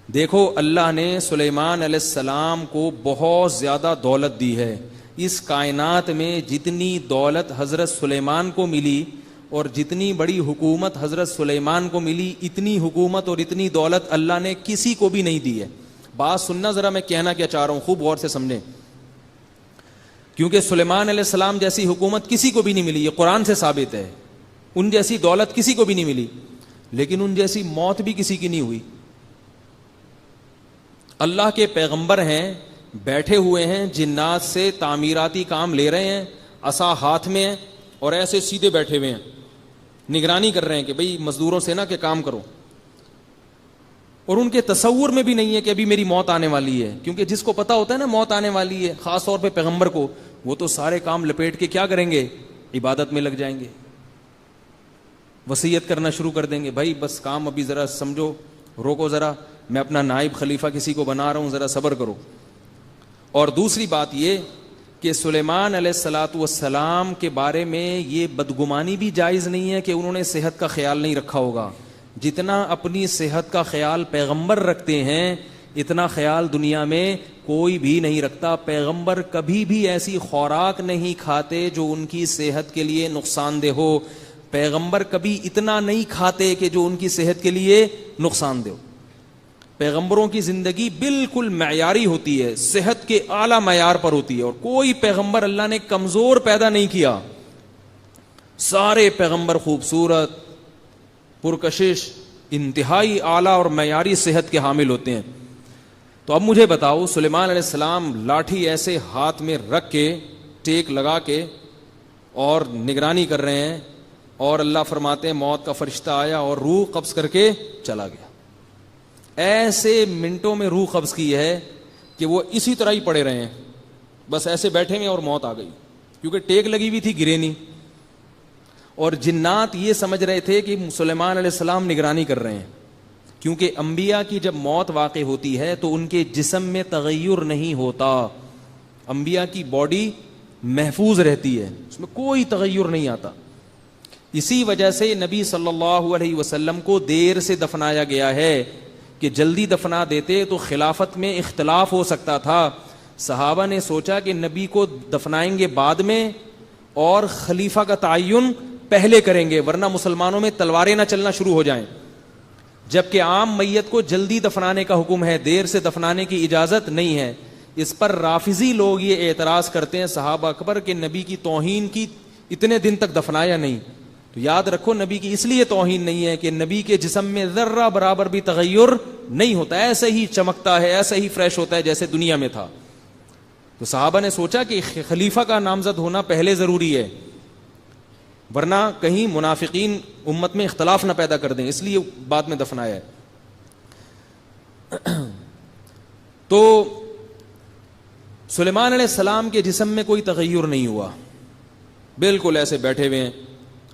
دیکھو اللہ نے سلیمان علیہ السلام کو بہت زیادہ دولت دی ہے. اس کائنات میں جتنی دولت حضرت سلیمان کو ملی اور جتنی بڑی حکومت حضرت سلیمان کو ملی, اتنی حکومت اور اتنی دولت اللہ نے کسی کو بھی نہیں دی ہے. بات سننا ذرا, میں کہنا کیا چاہ رہا ہوں خوب غور سے سمجھیں, کیونکہ سلیمان علیہ السلام جیسی حکومت کسی کو بھی نہیں ملی, یہ قرآن سے ثابت ہے. ان جیسی دولت کسی کو بھی نہیں ملی, لیکن ان جیسی موت بھی کسی کی نہیں ہوئی. اللہ کے پیغمبر ہیں, بیٹھے ہوئے ہیں, جنات سے تعمیراتی کام لے رہے ہیں, عصا ہاتھ میں ہے اور ایسے سیدھے بیٹھے ہوئے ہیں, نگرانی کر رہے ہیں کہ بھئی مزدوروں سے نا کہ کام کرو. اور ان کے تصور میں بھی نہیں ہے کہ ابھی میری موت آنے والی ہے, کیونکہ جس کو پتا ہوتا ہے نا موت آنے والی ہے, خاص طور پہ پیغمبر کو, وہ تو سارے کام لپیٹ کے کیا کریں گے, عبادت میں لگ جائیں گے, وصیت کرنا شروع کر دیں گے, بھائی بس کام ابھی ذرا سمجھو, روکو ذرا, میں اپنا نائب خلیفہ کسی کو بنا رہا ہوں, ذرا صبر کرو. اور دوسری بات یہ کہ سلیمان علیہ الصلاۃ والسلام کے بارے میں یہ بدگمانی بھی جائز نہیں ہے کہ انہوں نے صحت کا خیال نہیں رکھا ہوگا. جتنا اپنی صحت کا خیال پیغمبر رکھتے ہیں اتنا خیال دنیا میں کوئی بھی نہیں رکھتا. پیغمبر کبھی بھی ایسی خوراک نہیں کھاتے جو ان کی صحت کے لیے نقصان دہ ہو. پیغمبر کبھی اتنا نہیں کھاتے کہ جو ان کی صحت کے لیے نقصان دہ ہو. پیغمبروں کی زندگی بالکل معیاری ہوتی ہے, صحت کے اعلیٰ معیار پر ہوتی ہے, اور کوئی پیغمبر اللہ نے کمزور پیدا نہیں کیا. سارے پیغمبر خوبصورت, پرکشش, انتہائی اعلیٰ اور معیاری صحت کے حامل ہوتے ہیں. تو اب مجھے بتاؤ, سلیمان علیہ السلام لاٹھی ایسے ہاتھ میں رکھ کے, ٹیک لگا کے اور نگرانی کر رہے ہیں, اور اللہ فرماتے ہیں موت کا فرشتہ آیا اور روح قبض کر کے چلا گیا. ایسے منٹوں میں روح قبض کی ہے کہ وہ اسی طرح ہی پڑے رہے ہیں, بس ایسے بیٹھے ہیں اور موت آ گئی, کیونکہ ٹیک لگی ہوئی تھی, گرے نہیں. اور جنات یہ سمجھ رہے تھے کہ سلیمان علیہ السلام نگرانی کر رہے ہیں, کیونکہ انبیاء کی جب موت واقع ہوتی ہے تو ان کے جسم میں تغیر نہیں ہوتا, انبیاء کی باڈی محفوظ رہتی ہے, اس میں کوئی تغیر نہیں آتا. اسی وجہ سے نبی صلی اللہ علیہ وسلم کو دیر سے دفنایا گیا ہے, کہ جلدی دفنا دیتے تو خلافت میں اختلاف ہو سکتا تھا. صحابہ نے سوچا کہ نبی کو دفنائیں گے بعد میں اور خلیفہ کا تعین پہلے کریں گے, ورنہ مسلمانوں میں تلواریں نہ چلنا شروع ہو جائیں. جبکہ عام میت کو جلدی دفنانے کا حکم ہے, دیر سے دفنانے کی اجازت نہیں ہے. اس پر رافضی لوگ یہ اعتراض کرتے ہیں صحابہ اکبر کہ نبی کی توہین کی, اتنے دن تک دفنایا نہیں. تو یاد رکھو, نبی کی اس لیے توہین نہیں ہے کہ نبی کے جسم میں ذرہ برابر بھی تغیر نہیں ہوتا, ایسے ہی چمکتا ہے, ایسے ہی فریش ہوتا ہے جیسے دنیا میں تھا. تو صحابہ نے سوچا کہ خلیفہ کا نامزد ہونا پہلے ضروری ہے, ورنہ کہیں منافقین امت میں اختلاف نہ پیدا کر دیں, اس لیے بعد میں دفنایا ہے. تو سلیمان علیہ السلام کے جسم میں کوئی تغیر نہیں ہوا, بالکل ایسے بیٹھے ہوئے ہیں,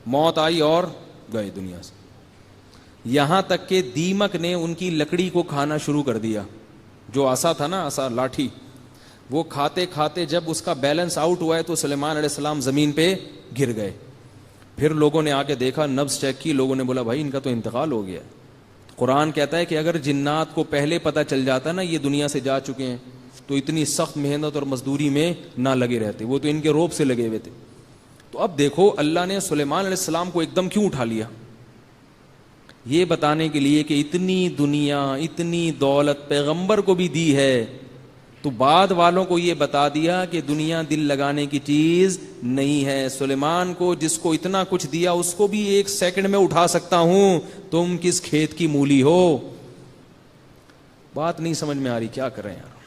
موت آئی اور گئے دنیا سے. یہاں تک کہ دیمک نے ان کی لکڑی کو کھانا شروع کر دیا, جو عصا تھا نا, عصا لاٹھی, وہ کھاتے کھاتے جب اس کا بیلنس آؤٹ ہوا ہے تو سلیمان علیہ السلام زمین پہ گر گئے. پھر لوگوں نے آ کے دیکھا, نبض چیک کی, لوگوں نے بولا بھائی ان کا تو انتقال ہو گیا. قرآن کہتا ہے کہ اگر جنات کو پہلے پتہ چل جاتا نا یہ دنیا سے جا چکے ہیں تو اتنی سخت محنت اور مزدوری میں نہ لگے رہتے, وہ تو ان کے روب سے لگے ہوئے تھے. تو اب دیکھو اللہ نے سلیمان علیہ السلام کو ایک دم کیوں اٹھا لیا, یہ بتانے کے لیے کہ اتنی دنیا, اتنی دولت پیغمبر کو بھی دی ہے, تو بعد والوں کو یہ بتا دیا کہ دنیا دل لگانے کی چیز نہیں ہے. سلیمان کو جس کو اتنا کچھ دیا اس کو بھی ایک سیکنڈ میں اٹھا سکتا ہوں, تم کس کھیت کی مولی ہو. بات نہیں سمجھ میں آ رہی, کیا کریں یار.